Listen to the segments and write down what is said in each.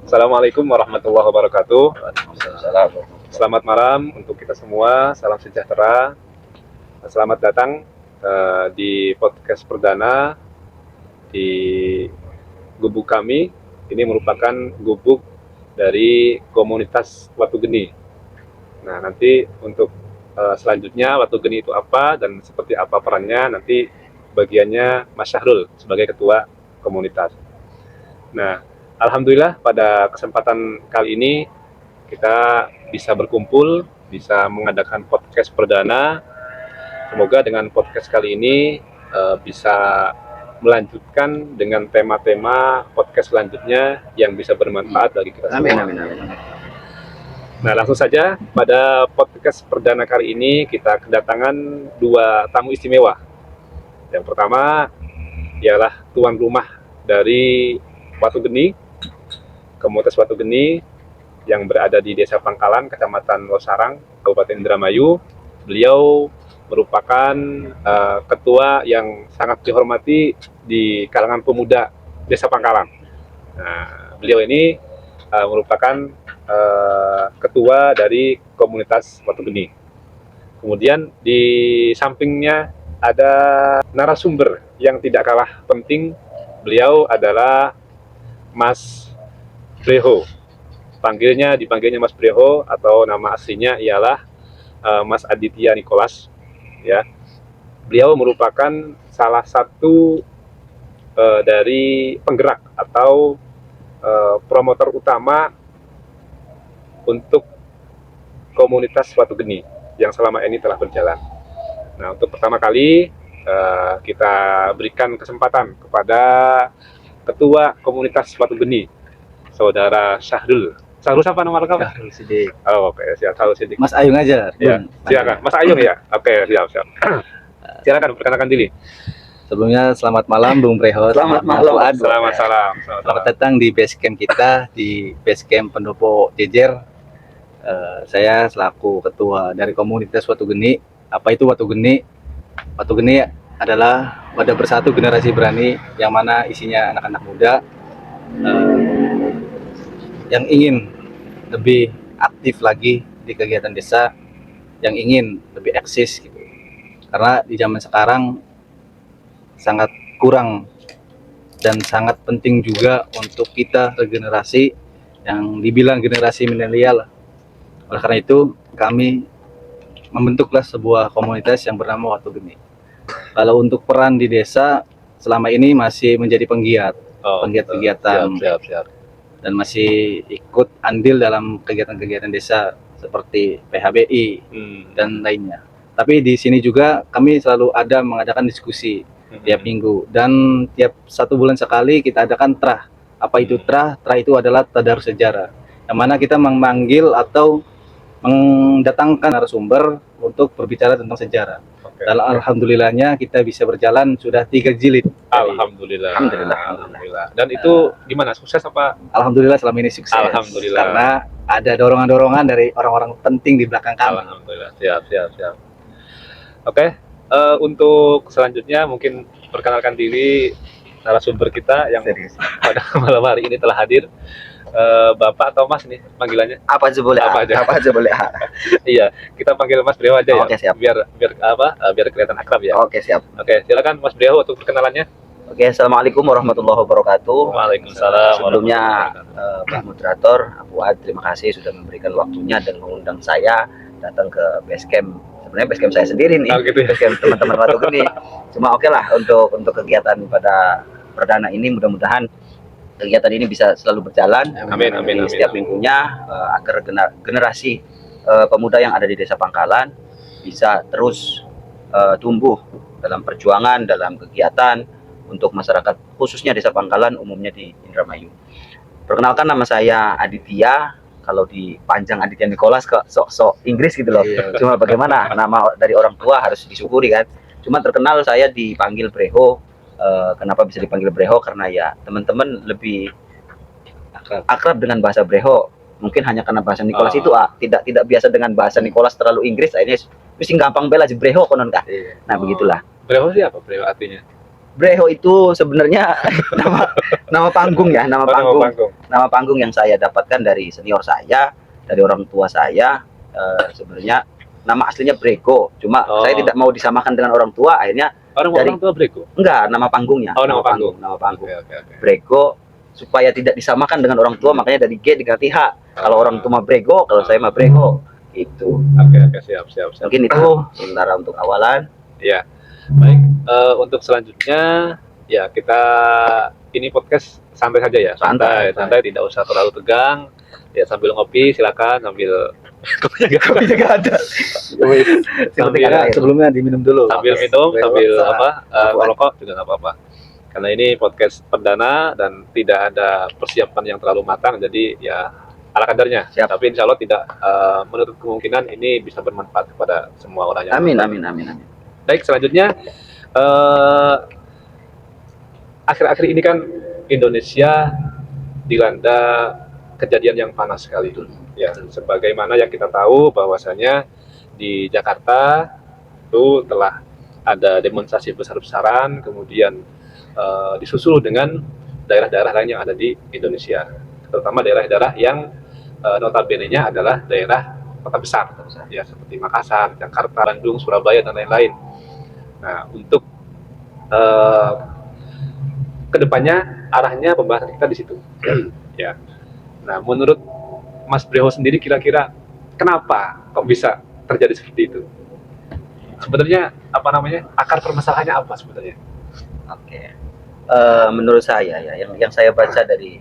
Assalamualaikum warahmatullahi wabarakatuh. Waalaikumsalam. Selamat malam untuk kita semua. Salam sejahtera. Selamat datang di podcast perdana di gubuk kami. Ini merupakan gubuk dari komunitas Watu Geni. Nah, nanti untuk selanjutnya Watu Geni itu apa dan seperti apa perannya, nanti bagiannya Mas Syahrul sebagai ketua komunitas. Nah, alhamdulillah pada kesempatan kali ini kita bisa berkumpul, bisa mengadakan podcast perdana. Semoga dengan podcast kali ini bisa melanjutkan dengan tema-tema podcast selanjutnya yang bisa bermanfaat bagi kita semua. Amin, amin, amin. Nah, langsung saja pada podcast perdana kali ini kita kedatangan dua tamu istimewa. Yang pertama ialah tuan rumah dari Watu Geni, komunitas Watu Geni yang berada di Desa Pangkalan, Kecamatan Losarang, Kabupaten Indramayu. Beliau merupakan ketua yang sangat dihormati di kalangan pemuda Desa Pangkalan. Nah, beliau ini merupakan ketua dari komunitas Watu Geni. Kemudian di sampingnya ada narasumber yang tidak kalah penting. Beliau adalah Mas Breho. Dipanggilnya Mas Breho, atau nama aslinya ialah Mas Aditya Nicholas. Ya, beliau merupakan salah satu dari penggerak atau promotor utama untuk komunitas Watu Geni yang selama ini telah berjalan. Nah, untuk pertama kali kita berikan kesempatan kepada ketua komunitas Watu Geni, saudara Syahrul. Syahrul siapa nama lengkap? Syahrul Sidik. Oh, oke, siap. Syahrul Sidik. Mas Ayung aja. Ya, silakan. Mas Ayung ya. Oke, siap. Silakan perkenalkan diri. Sebelumnya selamat malam Bung Breho. Selamat malam. Selamat salam. Selamat datang di base camp kita, di base camp Pendopo Jejer. Saya selaku ketua dari komunitas Watu Geni. Apa itu Watu Geni? Watu Geni adalah wadah bersatu generasi berani, yang mana isinya anak-anak muda yang ingin lebih aktif lagi di kegiatan desa, yang ingin lebih eksis gitu. Karena di zaman sekarang sangat kurang dan sangat penting juga untuk kita regenerasi yang dibilang generasi milenial. Oleh karena itu kami membentuklah sebuah komunitas yang bernama Watu Geni. Kalau untuk peran di desa selama ini masih menjadi penggiat kegiatan Siap. dan masih ikut andil dalam kegiatan-kegiatan desa seperti PHBI dan lainnya. Tapi di sini juga kami selalu ada mengadakan diskusi tiap minggu, dan tiap 1 bulan sekali kita adakan trah. Apa itu trah? Trah itu adalah tadarus sejarah, yang mana kita memanggil atau mendatangkan narasumber untuk berbicara tentang sejarah. Dan alhamdulillahnya kita bisa berjalan sudah 3 jilid. Alhamdulillah. Dan itu gimana? Sukses apa? Alhamdulillah selama ini sukses. Alhamdulillah. Karena ada dorongan-dorongan dari orang-orang penting di belakang kami. Alhamdulillah. Siap. Oke, untuk selanjutnya mungkin perkenalkan diri narasumber kita yang pada malam hari ini telah hadir. Bapak atau Mas nih panggilannya? Apa aja boleh. Apa aja. Apa aja boleh. Iya, kita panggil Mas Breho aja ya. Oke, siap. Biar kelihatan akrab ya. Oke, siap. Oke, silakan Mas Breho untuk perkenalannya. Oke, assalamualaikum warahmatullahi wabarakatuh. Waalaikumsalam. Sebelumnya Pak Moderator, Abu Ad, terima kasih sudah memberikan waktunya dan mengundang saya datang ke base camp. Sebenarnya base camp saya sendiri nih, Oh, gitu ya. base camp teman-teman Watu Geni. Cuma oke lah untuk kegiatan pada perdana ini, mudah-mudahan kegiatan ini bisa selalu berjalan. Amin. Di setiap minggunya, agar generasi pemuda yang ada di Desa Pangkalan bisa terus tumbuh dalam perjuangan, dalam kegiatan untuk masyarakat, khususnya Desa Pangkalan, umumnya di Indramayu. Perkenalkan, nama saya Aditya. Kalau dipanjang Aditya Nicholas kok sok Inggris gitu loh. Cuma bagaimana, nama dari orang tua harus disyukuri kan. Cuma terkenal saya dipanggil Breho. Kenapa bisa dipanggil Breho? Karena ya teman-teman lebih akrab dengan bahasa Breho. Mungkin hanya karena bahasa Nicholas itu tidak biasa dengan bahasa Nicholas terlalu Inggris. Akhirnya mesti gampang bela si Breho konon kah. Nah, begitulah. Breho siapa? Breho artinya? Breho itu sebenarnya nama panggung ya, Oh, nama panggung. nama panggung yang saya dapatkan dari senior saya, dari orang tua saya. Sebenarnya nama aslinya Brego, cuma Oh. saya tidak mau disamakan dengan orang tua, akhirnya Orang tua Brego. enggak, nama panggungnya. Oh, nama panggung. Nama panggung. Oke. Brego, supaya tidak disamakan dengan orang tua, makanya dari G diganti H. Kalau orang tua mah Brego, kalau saya mah Brego. Itu. Oke, siap. Mungkin itu sementara untuk awalan. Ya, baik. Untuk selanjutnya, ya kita ini podcast santai saja ya, santai, tidak usah terlalu tegang. Ya sambil ngopi, silakan sambil Kopi juga ada. sambil Sebelumnya diminum dulu. sambil minum, sambil ngerokok juga nggak apa-apa. Karena ini podcast perdana dan tidak ada persiapan yang terlalu matang, jadi ya ala kadarnya. Siap. Tapi insya Allah tidak menutup kemungkinan ini bisa bermanfaat kepada semua orang yang Amin. Baik, selanjutnya akhir-akhir ini kan Indonesia dilanda kejadian yang panas sekali. Ya, sebagaimana yang kita tahu bahwasanya di Jakarta itu telah ada demonstrasi besar-besaran, kemudian disusul dengan daerah-daerah lain yang ada di Indonesia, terutama daerah-daerah yang notabene-nya adalah daerah kota besar, ya seperti Makassar, Jakarta, Bandung, Surabaya dan lain-lain. Nah, untuk kedepannya arahnya pembahasan kita di situ. Ya. Nah, menurut Mas Breho sendiri kira-kira kenapa kok bisa terjadi seperti itu? Sebenarnya akar permasalahannya apa sebenarnya? Oke. Menurut saya ya, yang saya baca dari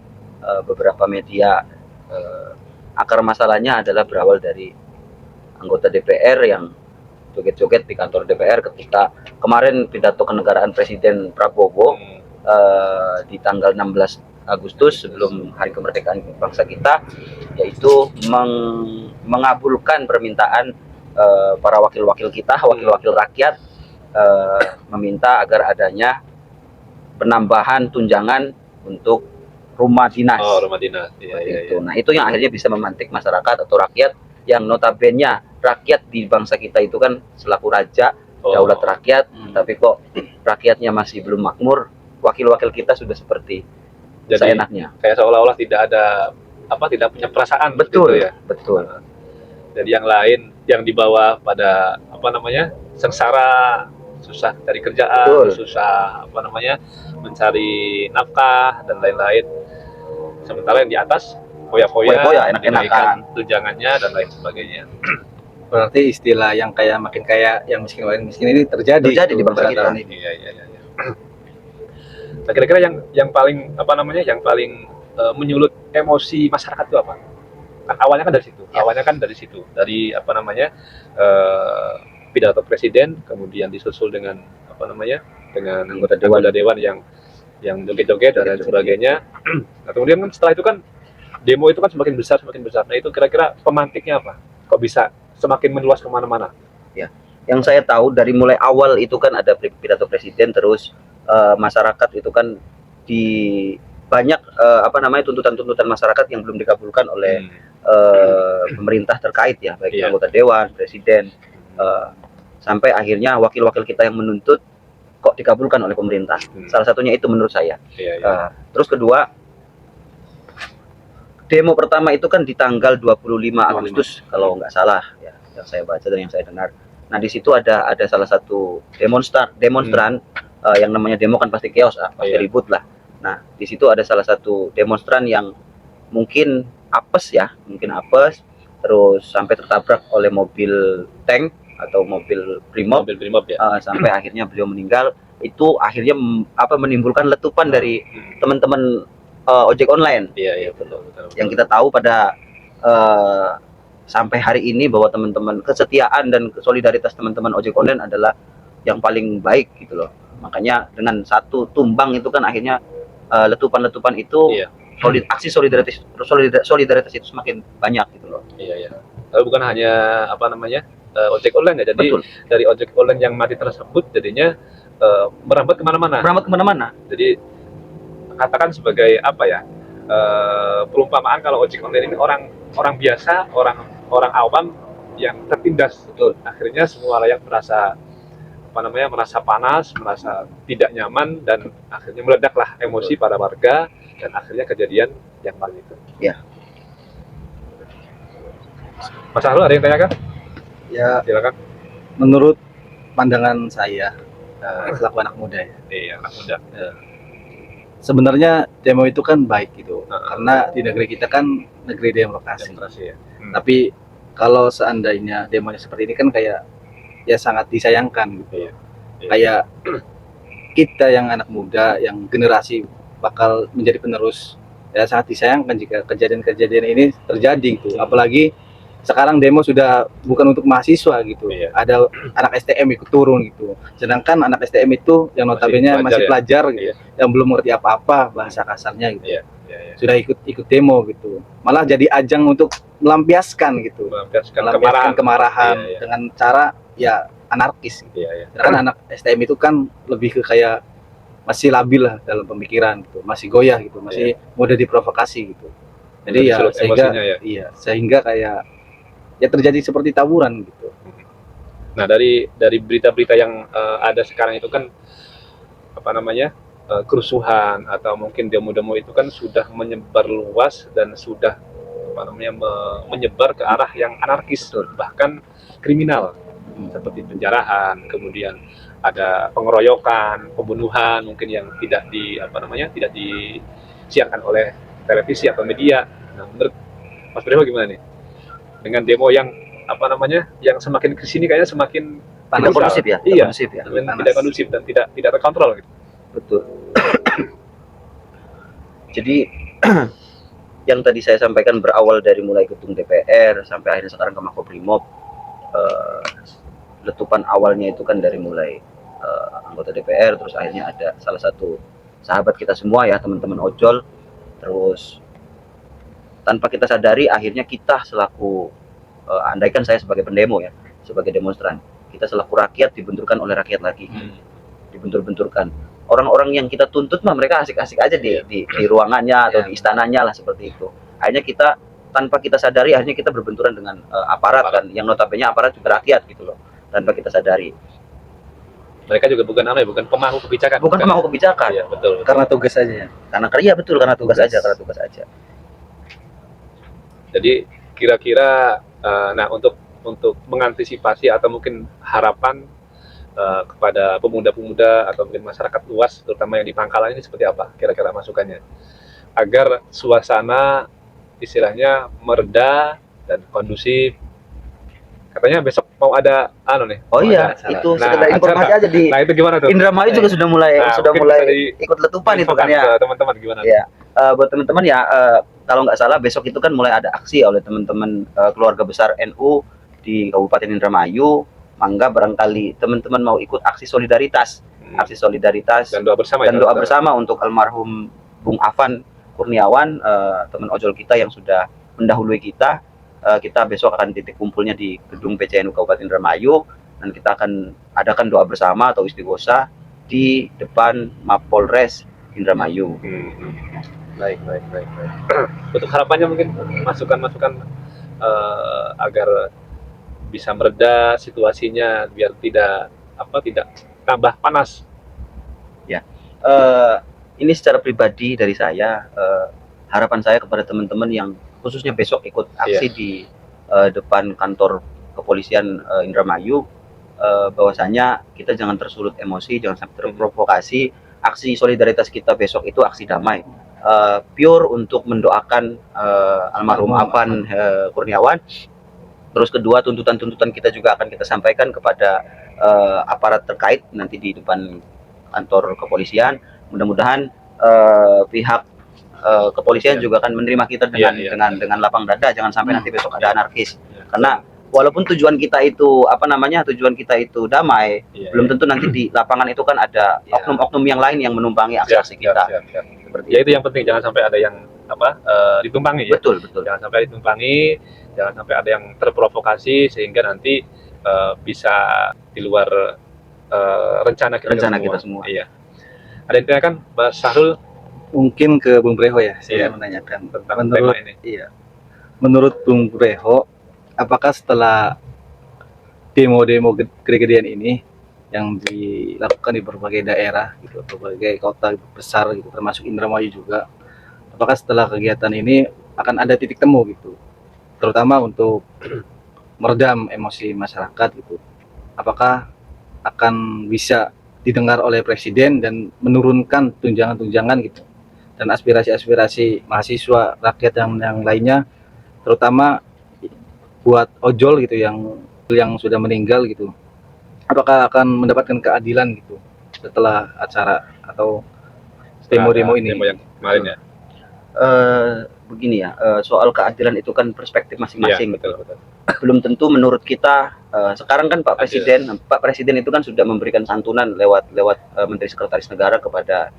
beberapa media, akar masalahnya adalah berawal dari anggota DPR yang joget-joget di kantor DPR ketika kemarin pidato kenegaraan Presiden Prabowo di tanggal 16 Agustus sebelum hari kemerdekaan bangsa kita, yaitu mengabulkan permintaan para wakil-wakil kita, wakil-wakil rakyat, meminta agar adanya penambahan tunjangan untuk rumah dinas. Oh, rumah dinas. Iya. Nah, itu yang akhirnya bisa memantik masyarakat atau rakyat yang notabene rakyat di bangsa kita itu kan selaku raja, daulat rakyat, tapi kok rakyatnya masih belum makmur, wakil-wakil kita sudah seperti seenaknya. Kayak seolah-olah tidak tidak punya perasaan. Betul gitu ya. Betul. Jadi yang lain yang dibawa pada sengsara, susah cari kerjaan, susah mencari nafkah dan lain-lain. Sementara yang di atas foya-foya, enak-enakan tunjangannya dan lain sebagainya. Berarti istilah yang kaya makin kaya, yang miskin makin miskin ini terjadi di bangsa kita ini. Iya. Nah, kira-kira yang paling menyulut emosi masyarakat itu apa? Kan awalnya kan dari situ. Dari pidato presiden, kemudian disusul dengan dengan anggota dewan yang joget-joget dan lain sebagainya. Nah, kemudian kan setelah itu kan demo itu kan semakin besar. Nah, itu kira-kira pemantiknya apa? Kok bisa semakin meluas kemana-mana? Ya, yang saya tahu dari mulai awal itu kan ada pidato presiden, terus masyarakat itu kan di banyak tuntutan-tuntutan masyarakat yang belum dikabulkan oleh pemerintah terkait ya, baik anggota dewan, presiden, sampai akhirnya wakil-wakil kita yang menuntut kok dikabulkan oleh pemerintah. Salah satunya itu menurut saya. Terus kedua, demo pertama itu kan di tanggal 25 Agustus kalau nggak salah ya, yang saya baca dan yang saya dengar. Nah, di situ ada salah satu demonstran yang namanya demo kan pasti chaos, pasti ribut lah. Nah, di situ ada salah satu demonstran yang mungkin apes, terus sampai tertabrak oleh mobil tank atau mobil brimob, sampai akhirnya beliau meninggal. Itu akhirnya menimbulkan letupan dari teman-teman ojek online. Iya, betul. Yang kita tahu pada sampai hari ini bahwa teman-teman kesetiaan dan solidaritas teman-teman ojek online adalah yang paling baik gitu loh. Makanya dengan satu tumbang itu kan akhirnya letupan-letupan itu aksi solidaritas itu semakin banyak gitu loh. Iya. Lalu bukan hanya ojek online ya. Jadi dari ojek online yang mati tersebut jadinya merambat kemana-mana. Jadi katakan sebagai perumpamaan kalau ojek online ini orang biasa, orang awam yang tertindas. Akhirnya semua rakyat merasa merasa panas, merasa tidak nyaman, dan akhirnya meledaklah emosi para warga, dan akhirnya kejadian yang paling itu. Ya. Mas Ahlul, ada yang tanyakan? Ya, Silakan. menurut pandangan saya selaku anak muda ya, Iya, anak muda. sebenarnya demo itu kan baik gitu, karena di negeri kita kan negeri demokrasi. Demokrasi ya. Tapi kalau seandainya demonya seperti ini kan kayak ya sangat disayangkan gitu. Iya. Kayak kita yang anak muda, yang generasi bakal menjadi penerus, ya sangat disayangkan jika kejadian-kejadian ini terjadi gitu. Apalagi sekarang demo sudah bukan untuk mahasiswa gitu. Iya. Ada anak STM ikut turun gitu. Sedangkan anak STM itu yang notabene masih pelajar gitu, Iya. yang belum mengerti apa-apa bahasa kasarnya gitu. Iya. Sudah ikut demo gitu. Malah jadi ajang untuk melampiaskan gitu. Melampiaskan kemarahan Iya. dengan cara ya anarkis gitu. Iya. Sedangkan anak STM itu kan lebih ke kayak masih labil lah dalam pemikiran gitu, masih goyah gitu, masih mudah diprovokasi gitu. Jadi ya sehingga kayak ya terjadi seperti tawuran gitu. Nah, dari berita-berita yang ada sekarang itu kan kerusuhan atau mungkin demo-demo itu kan sudah menyebar luas dan sudah menyebar ke arah yang anarkis, bahkan kriminal, seperti penjarahan, kemudian ada pengeroyokan, pembunuhan mungkin yang tidak disiarkan oleh televisi atau media. Nah, menurut Mas Breho gimana nih dengan demo yang yang semakin kesini kayaknya semakin tidak kondusif ya? Iya, tidak kondusif dan tidak terkontrol gitu. Betul. Jadi yang tadi saya sampaikan berawal dari mulai gedung DPR sampai akhirnya sekarang ke Makobrimob, letupan awalnya itu kan dari mulai anggota DPR, terus akhirnya ada salah satu sahabat kita semua ya, teman-teman ojol, terus tanpa kita sadari akhirnya kita selaku andaikan saya sebagai pendemo ya, sebagai demonstran, kita selaku rakyat dibenturkan oleh rakyat lagi, dibentur-benturkan. Orang-orang yang kita tuntut mah mereka asik-asik aja di ruangannya atau di istananya lah, seperti itu. Akhirnya kita tanpa kita sadari akhirnya kita berbenturan dengan aparat kan, yang notabene aparat juga rakyat gitu loh, tanpa kita sadari. Mereka juga bukan pemangku kebijakan. Bukan pemangku kebijakan. Iya, betul. Karena tugas aja ya. Karena tugas aja. Jadi kira-kira nah untuk mengantisipasi atau mungkin harapan kepada pemuda-pemuda atau mungkin masyarakat luas terutama yang di Pangkalan ini seperti apa kira-kira masukannya agar suasana istilahnya mereda dan kondusif. Katanya besok mau ada itu sekedar informasi aja di itu gimana tuh? Indramayu juga sudah mulai ikut letupan itu kan ya. Teman-teman gimana? Ya, buat teman-teman ya, kalau nggak salah besok itu kan mulai ada aksi oleh teman-teman keluarga besar NU di Kabupaten Indramayu. Mangga barangkali teman-teman mau ikut aksi solidaritas dan doa bersama untuk almarhum Bung Afan Kurniawan, teman ojol kita yang sudah mendahului kita. Kita besok akan titik kumpulnya di gedung PCNU Kabupaten Indramayu, dan kita akan adakan doa bersama atau istighosa di depan Mapolres Indramayu. Baik. Untuk harapannya mungkin masukan agar bisa mereda situasinya biar tidak tambah panas. Ya, ini secara pribadi dari saya, harapan saya kepada teman-teman yang khususnya besok ikut aksi di depan kantor kepolisian Indramayu, bahwasanya kita jangan tersulut emosi, jangan sampai terprovokasi. Aksi solidaritas kita besok itu aksi damai, pure untuk mendoakan almarhum Afan Kurniawan. Terus kedua, tuntutan-tuntutan kita juga akan kita sampaikan kepada aparat terkait nanti di depan kantor kepolisian. Mudah-mudahan pihak kepolisian juga akan menerima kita dengan lapang dada, jangan sampai nanti besok ada anarkis. Karena walaupun tujuan kita itu damai, belum tentu nanti di lapangan itu kan ada oknum-oknum yang lain yang menumpangi aksi-aksi kita. Seperti itu yang penting, jangan sampai ada yang ditumpangi. Betul. Jangan sampai ditumpangi, jangan sampai ada yang terprovokasi sehingga nanti bisa di luar rencana kita semua. Iya. Ada yang tanyakan, Mas Sahrul? Mungkin ke Bung Breho ya, saya menanyakan tentang tema ini. Iya. Menurut Bung Breho, apakah setelah demo-demo gede-gedean ini yang dilakukan di berbagai daerah gitu, berbagai kota besar gitu, termasuk Indramayu juga. Apakah setelah kegiatan ini akan ada titik temu gitu, terutama untuk meredam emosi masyarakat gitu? Apakah akan bisa didengar oleh presiden dan menurunkan tunjangan-tunjangan gitu dan aspirasi-aspirasi mahasiswa, rakyat yang lainnya, terutama buat ojol gitu yang sudah meninggal gitu? Apakah akan mendapatkan keadilan gitu setelah acara atau demo-demo ini? Demo yang kemarin ya. Begini ya, soal keadilan itu kan perspektif Iya, masing-masing. betul, betul. Belum tentu menurut kita sekarang kan Pak Presiden itu kan sudah memberikan santunan lewat Menteri Sekretaris Negara kepada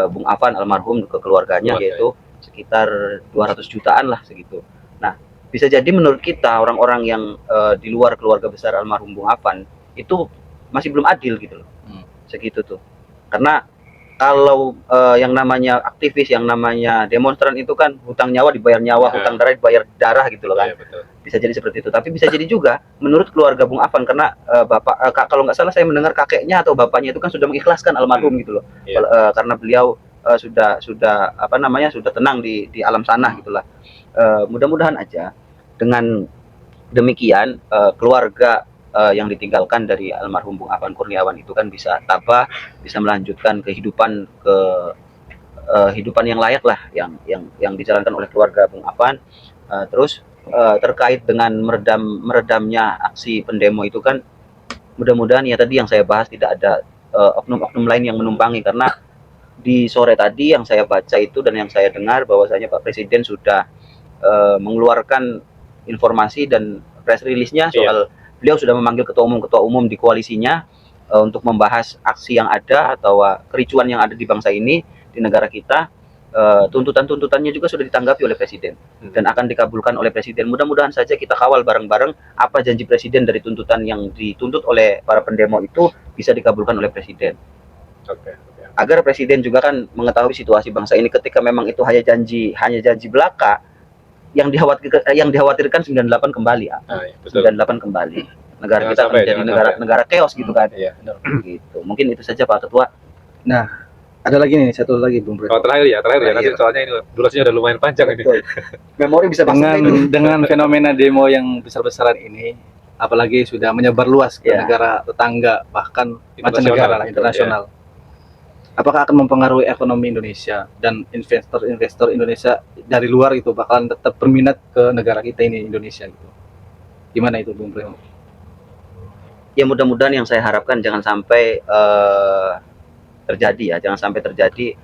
Bung Afan almarhum ke keluarganya, yaitu sekitar 200 jutaan lah segitu. Nah, bisa jadi menurut kita orang-orang yang di luar keluarga besar almarhum Bung Afan itu masih belum adil gitu loh. Segitu tuh. Karena kalau yang namanya aktivis, yang namanya demonstran itu kan hutang nyawa dibayar nyawa, hutang darah dibayar darah gitu loh kan. Bisa jadi seperti itu. Tapi bisa jadi juga menurut keluarga Bung Afan, karena kalau nggak salah saya mendengar kakeknya atau bapaknya itu kan sudah mengikhlaskan almarhum gitu loh. Karena beliau sudah apa namanya, sudah tenang di alam sana gitulah. Mudah-mudahan aja dengan demikian keluarga yang ditinggalkan dari almarhum Bung Afan Kurniawan itu kan bisa tabah, bisa melanjutkan kehidupan kehidupan yang layak lah yang dijalankan oleh keluarga Bung Afan. Terus terkait dengan meredamnya aksi pendemo itu kan, mudah-mudahan ya tadi yang saya bahas tidak ada oknum-oknum lain yang menumpangi, karena di sore tadi yang saya baca itu dan yang saya dengar bahwasanya Pak Presiden sudah mengeluarkan informasi dan press release-nya soal beliau sudah memanggil ketua umum di koalisinya untuk membahas aksi yang ada atau kericuan yang ada di bangsa ini, di negara kita. Tuntutan-tuntutannya juga sudah ditanggapi oleh Presiden dan akan dikabulkan oleh Presiden. Mudah-mudahan saja kita kawal bareng-bareng apa janji Presiden dari tuntutan yang dituntut oleh para pendemo itu bisa dikabulkan oleh Presiden. Agar Presiden juga kan mengetahui situasi bangsa ini, ketika memang itu hanya janji belaka, yang dikhawatirkan 98 kembali ya. 98 kembali. Negara kita menjadi negara chaos gitu kan. Gitu. Mungkin itu saja Pak Ketua. Nah, ada lagi nih, satu lagi Bung Bre. Terakhir ya, nanti soalnya ini durasinya udah lumayan panjang ini. Memori bisa dengan fenomena demo yang besar-besaran ini, apalagi sudah menyebar luas ke negara tetangga, bahkan mancanegara internasional. Apakah akan mempengaruhi ekonomi Indonesia dan investor Indonesia dari luar itu bakalan tetap berminat ke negara kita ini, Indonesia gitu? Gimana itu Bung Bre? Ya mudah-mudahan yang saya harapkan jangan sampai terjadi ya, jangan sampai terjadi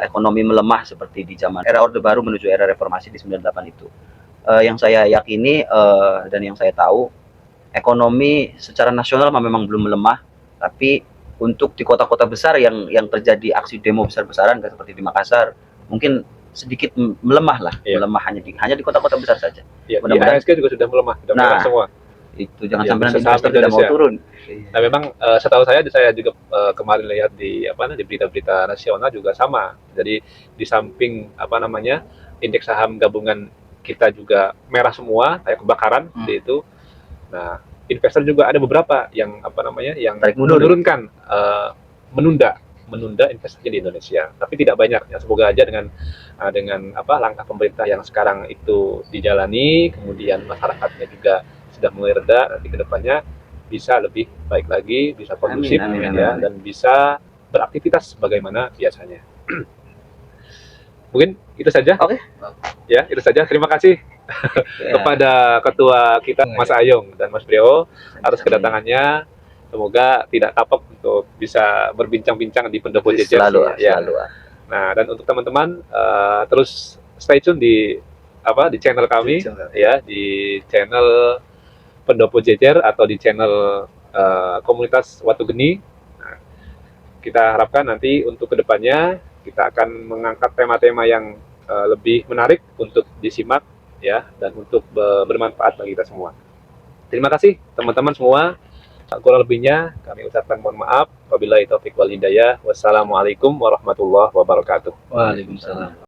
ekonomi melemah seperti di zaman era Orde Baru menuju era reformasi di 98 itu. Yang saya yakini dan yang saya tahu, ekonomi secara nasional memang belum melemah, tapi untuk di kota-kota besar yang terjadi aksi demo besar-besaran seperti di Makassar, mungkin sedikit melemah lah, melemah hanya di kota-kota besar saja. Mudah-mudahan IHSG juga sudah melemah, semua. Itu jangan sampai nanti investor tidak mau turun. Nah, memang setahu saya juga kemarin lihat di berita-berita nasional juga sama. Jadi di samping indeks saham gabungan kita juga merah semua, kayak kebakaran seperti itu. Nah, investor juga ada beberapa yang yang menurunkan, menunda investasi di Indonesia, tapi tidak banyak ya. Semoga aja dengan langkah pemerintah yang sekarang itu dijalani, kemudian masyarakatnya juga sudah mulai reda, nanti kedepannya bisa lebih baik lagi, bisa kondusif dan bisa beraktivitas sebagaimana biasanya. Mungkin itu saja. Ya, itu saja. Terima kasih kepada ketua kita Mas Ayung dan Mas Brio atas kedatangannya. Semoga tidak kapok untuk bisa berbincang-bincang di Pendopo Jejer. Selalu. Nah, dan untuk teman-teman terus stay tune di channel kami ya, di channel Pendopo Jejer atau di channel komunitas Watu Geni. Nah, kita harapkan nanti untuk kedepannya kita akan mengangkat tema-tema yang lebih menarik untuk disimak ya, dan untuk bermanfaat bagi kita semua. Terima kasih teman-teman semua. Kurang lebihnya kami ucapkan mohon maaf. Wabillahi taufiq wal hidayah. Wassalamualaikum warahmatullahi wabarakatuh. Waalaikumsalam.